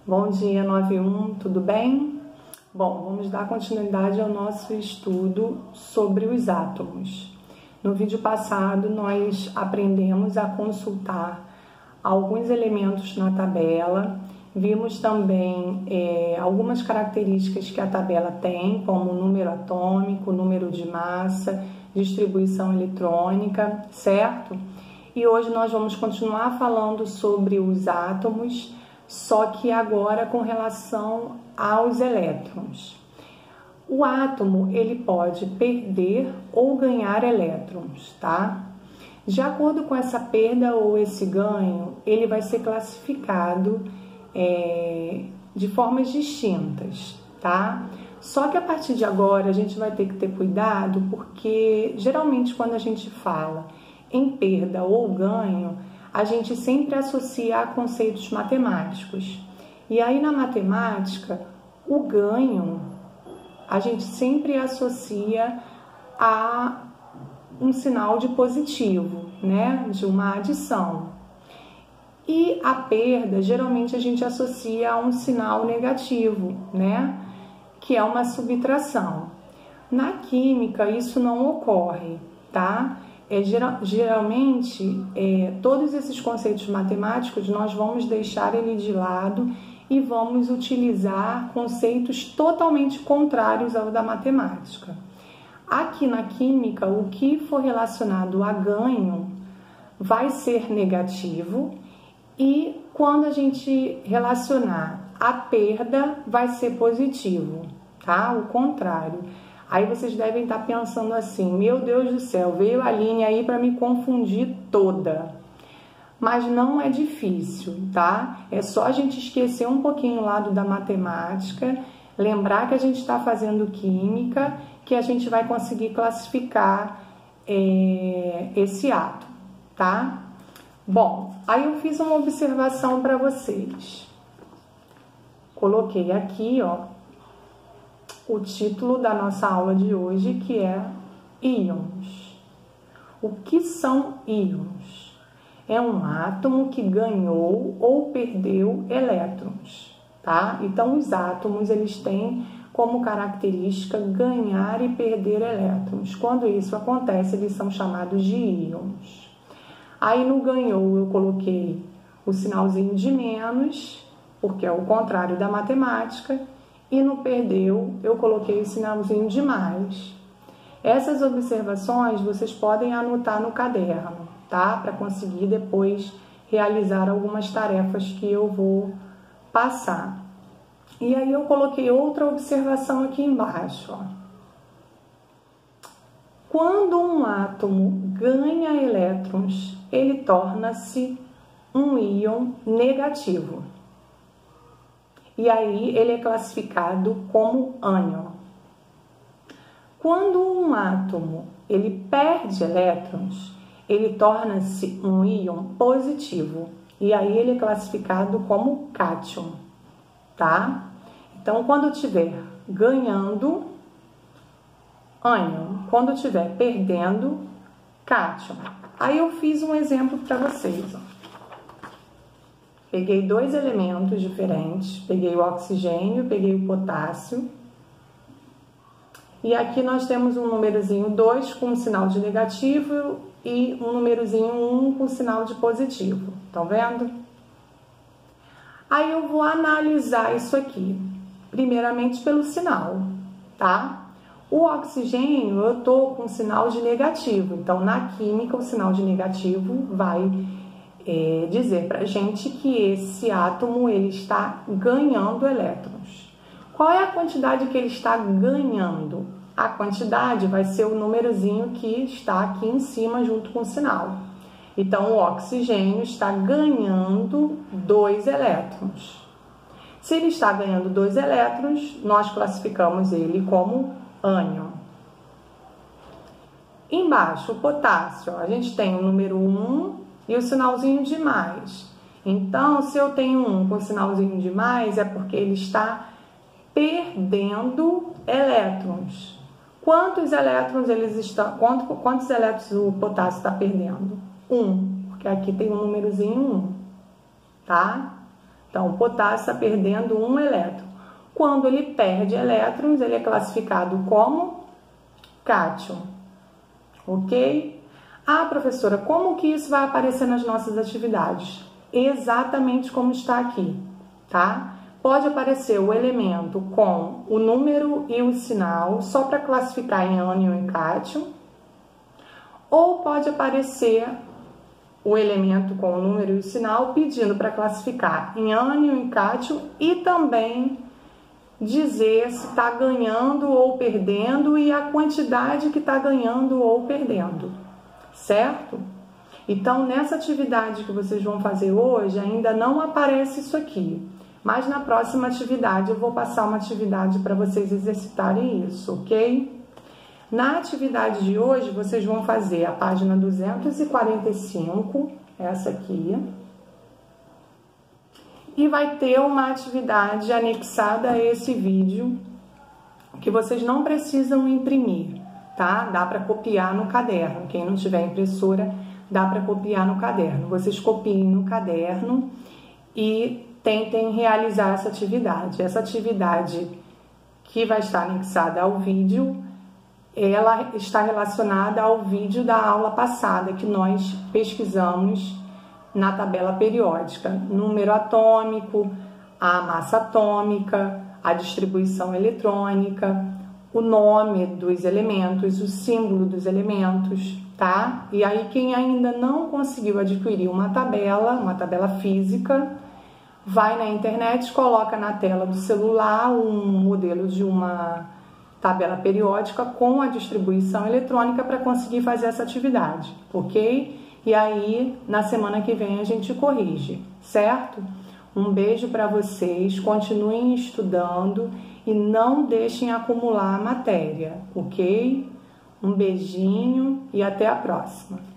Bom dia, 91, tudo bem? Bom, vamos dar continuidade ao nosso estudo sobre os átomos. No vídeo passado, nós aprendemos a consultar alguns elementos na tabela, vimos também algumas características que a tabela tem, como o número atômico, número de massa, distribuição eletrônica, certo? E hoje nós vamos continuar falando sobre os átomos, só que agora com relação aos elétrons. O átomo, ele pode perder ou ganhar elétrons, tá? De acordo com essa perda ou esse ganho, ele vai ser classificado de formas distintas, tá? Só que a partir de agora a gente vai ter que ter cuidado, porque geralmente quando a gente fala em perda ou ganho, a gente sempre associa a conceitos matemáticos. E aí na matemática, o ganho a gente sempre associa a um sinal de positivo, né? De uma adição. E a perda, geralmente a gente associa a um sinal negativo, né? Que é uma subtração. Na química, isso não ocorre, tá? Geralmente, todos esses conceitos matemáticos, nós vamos deixar ele de lado e vamos utilizar conceitos totalmente contrários ao da matemática. Aqui na química, o que for relacionado a ganho vai ser negativo e quando a gente relacionar a perda, vai ser positivo, tá? O contrário. Aí vocês devem estar pensando assim, meu Deus do céu, veio a linha aí para me confundir toda. Mas não é difícil, tá? É só a gente esquecer um pouquinho o lado da matemática, lembrar que a gente está fazendo química, que a gente vai conseguir classificar esse átomo, tá? Bom, aí eu fiz uma observação para vocês. Coloquei aqui, ó, o título da nossa aula de hoje, que é íons. O que são íons? É um átomo que ganhou ou perdeu elétrons, tá? Então, os átomos, eles têm como característica ganhar e perder elétrons. Quando isso acontece, eles são chamados de íons. Aí, no ganhou, eu coloquei o sinalzinho de menos, porque é o contrário da matemática, e no perdeu, eu coloquei o sinalzinho de mais. Essas observações vocês podem anotar no caderno, tá? Para conseguir depois realizar algumas tarefas que eu vou passar. E aí eu coloquei outra observação aqui embaixo, ó. Quando um átomo ganha elétrons, ele torna-se um íon negativo. E aí ele é classificado como ânion. Quando um átomo ele perde elétrons, ele torna-se um íon positivo. E aí ele é classificado como cátion, tá? Então, quando estiver ganhando, ânion. Quando estiver perdendo, cátion. Aí eu fiz um exemplo para vocês, ó. Peguei dois elementos diferentes, peguei o oxigênio, peguei o potássio. E aqui nós temos um númerozinho 2 com sinal de negativo e um númerozinho 1 com sinal de positivo. Estão vendo? Aí eu vou analisar isso aqui, primeiramente pelo sinal, tá? O oxigênio eu tô com sinal de negativo, então na química o sinal de negativo vai dizer pra gente que esse átomo ele está ganhando elétrons. Qual é a quantidade que ele está ganhando? A quantidade vai ser o númerozinho que está aqui em cima junto com o sinal. Então, o oxigênio está ganhando 2 elétrons. Se ele está ganhando 2 elétrons, nós classificamos ele como ânion. Embaixo, o potássio, ó, a gente tem o número 1 e o sinalzinho de mais. Então, se eu tenho 1 com sinalzinho de mais, é porque ele está perdendo elétrons. Quantos elétrons quantos elétrons o potássio está perdendo? 1, porque aqui tem um númerozinho 1, tá? Então, o potássio está perdendo um elétron. Quando ele perde elétrons, ele é classificado como cátion. Ok? Ah, professora, como que isso vai aparecer nas nossas atividades? Exatamente como está aqui, tá? Pode aparecer o elemento com o número e o sinal, só para classificar em ânion e cátion, ou pode aparecer o elemento com o número e o sinal pedindo para classificar em ânion e cátion e também dizer se está ganhando ou perdendo e a quantidade que está ganhando ou perdendo, certo? Então, nessa atividade que vocês vão fazer hoje, ainda não aparece isso aqui, mas na próxima atividade eu vou passar uma atividade para vocês exercitarem isso, ok? Na atividade de hoje, vocês vão fazer a página 245, essa aqui, e vai ter uma atividade anexada a esse vídeo, que vocês não precisam imprimir, tá? Dá para copiar no caderno, quem não tiver impressora, dá para copiar no caderno. Vocês copiem no caderno e tentem realizar essa atividade. Essa atividade que vai estar anexada ao vídeo, ela está relacionada ao vídeo da aula passada que nós pesquisamos na tabela periódica, número atômico, a massa atômica, a distribuição eletrônica, o nome dos elementos, o símbolo dos elementos, tá? E aí quem ainda não conseguiu adquirir uma tabela física, vai na internet, coloca na tela do celular um modelo de uma tabela periódica com a distribuição eletrônica para conseguir fazer essa atividade, ok? E aí, na semana que vem a gente corrige, certo? Um beijo para vocês, continuem estudando e não deixem acumular a matéria, ok? Um beijinho e até a próxima!